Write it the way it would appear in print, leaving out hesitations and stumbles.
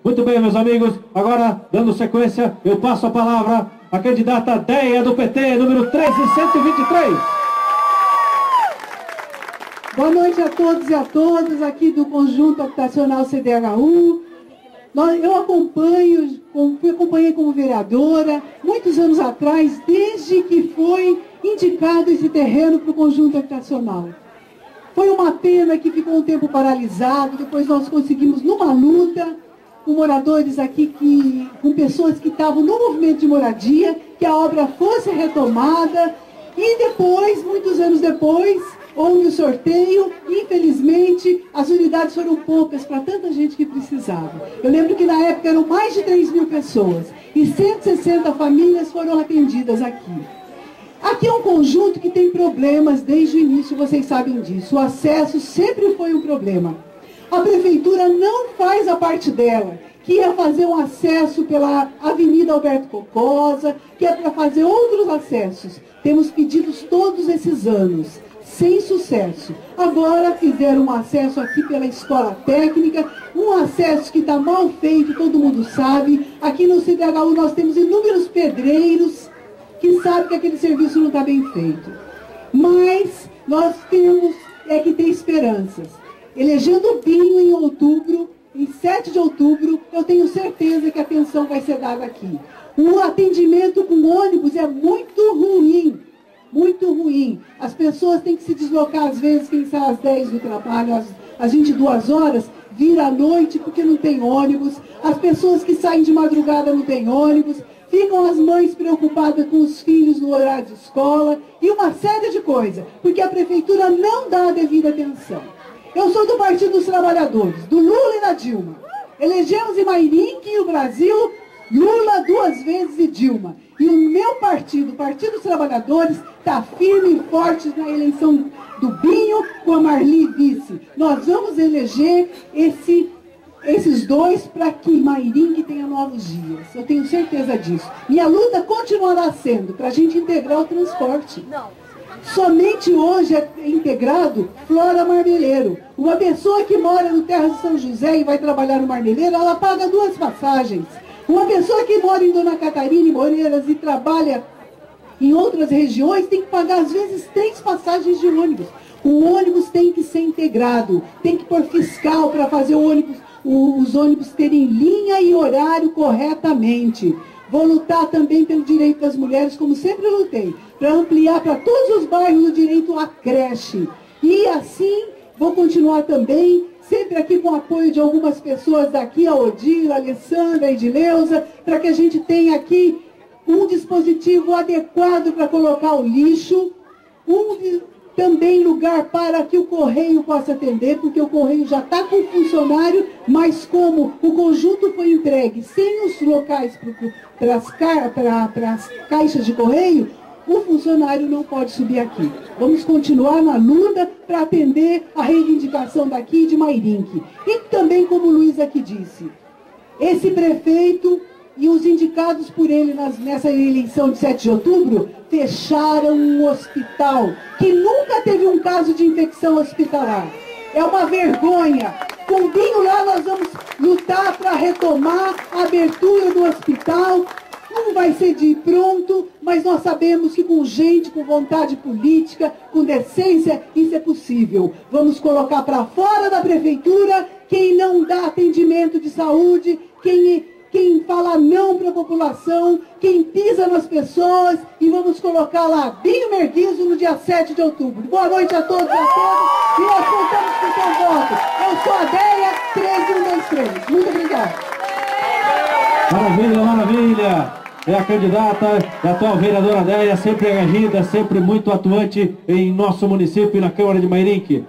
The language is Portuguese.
Muito bem, meus amigos, agora, dando sequência, eu passo a palavra à candidata Deia do PT, número 13123. Boa noite a todos e a todas aqui do Conjunto Habitacional CDHU. Eu acompanhei como vereadora muitos anos atrás, desde que foi indicado esse terreno para o Conjunto Habitacional. Foi uma pena que ficou um tempo paralisado, depois nós conseguimos, numa luta, com moradores aqui, com pessoas que estavam no movimento de moradia, que a obra fosse retomada, e depois, muitos anos depois, houve o sorteio, e infelizmente as unidades foram poucas para tanta gente que precisava. Eu lembro que na época eram mais de 3.000 pessoas, e 160 famílias foram atendidas aqui. Aqui é um conjunto que tem problemas desde o início, vocês sabem disso. O acesso sempre foi um problema. A prefeitura não faz a parte dela, que é fazer um acesso pela Avenida Alberto Cocosa, que é para fazer outros acessos. Temos pedidos todos esses anos, sem sucesso. Agora fizeram um acesso aqui pela Escola Técnica, um acesso que está mal feito, todo mundo sabe. Aqui no CDHU nós temos inúmeros pedreiros que sabem que aquele serviço não está bem feito. Mas nós temos que ter esperanças. Elegendo o Binho em outubro, em 7 de outubro, eu tenho certeza que a atenção vai ser dada aqui. O atendimento com ônibus é muito ruim, muito ruim. As pessoas têm que se deslocar, às vezes, quem sai às 10 do trabalho, às 22 horas, vira à noite porque não tem ônibus. As pessoas que saem de madrugada não tem ônibus. Ficam as mães preocupadas com os filhos no horário de escola e uma série de coisas, porque a prefeitura não dá a devida atenção. Eu sou do Partido dos Trabalhadores, do Lula e da Dilma. Elegemos em Mairinque e o Brasil, Lula 2 vezes e Dilma. E o meu partido, o Partido dos Trabalhadores, está firme e forte na eleição do Binho com a Marli vice. Nós vamos eleger esses dois para que Mairinque tenha novos dias. Eu tenho certeza disso. Minha luta continuará sendo para a gente integrar o transporte. Somente hoje é integrado Flora Marmeleiro. Uma pessoa que mora no Terra de São José e vai trabalhar no Marmeleiro, ela paga 2 passagens. Uma pessoa que mora em Dona Catarina e Moreiras e trabalha em outras regiões tem que pagar às vezes 3 passagens de ônibus. O ônibus tem que ser integrado, tem que pôr fiscal para fazer os ônibus terem linha e horário corretamente. Vou lutar também pelo direito das mulheres, como sempre lutei, para ampliar para todos os bairros o direito à creche. E assim, vou continuar também, sempre aqui com o apoio de algumas pessoas daqui, a Odila, a Alessandra, a Edileuza, para que a gente tenha aqui um dispositivo adequado para colocar o lixo, também lugar para que o Correio possa atender, porque o Correio já está com funcionário, mas como o conjunto foi entregue sem os locais para as caixas de Correio, o funcionário não pode subir aqui. Vamos continuar na luta para atender a reivindicação daqui de Mairinque. E também, como o Luiz aqui disse, esse prefeito e os indicados por ele nessa eleição de 7 de outubro fecharam um hospital que nunca teve um caso de infecção hospitalar. É uma vergonha. Com o Binho lá nós vamos lutar para retomar a abertura do hospital. Não vai ser de pronto, mas nós sabemos que com gente, com vontade política, com decência, isso é possível. Vamos colocar para fora da prefeitura quem não dá atendimento de saúde, quem fala não para a população, quem pisa nas pessoas, e vamos colocar lá Binho Merguizo no dia 7 de outubro. Boa noite a todos e a todas, e nós contamos com o seu voto. Eu sou a Deia 13123. Muito obrigada. Maravilha, maravilha. É a candidata, a atual vereadora Deia, sempre aguerrida, sempre muito atuante em nosso município e na Câmara de Mairinque.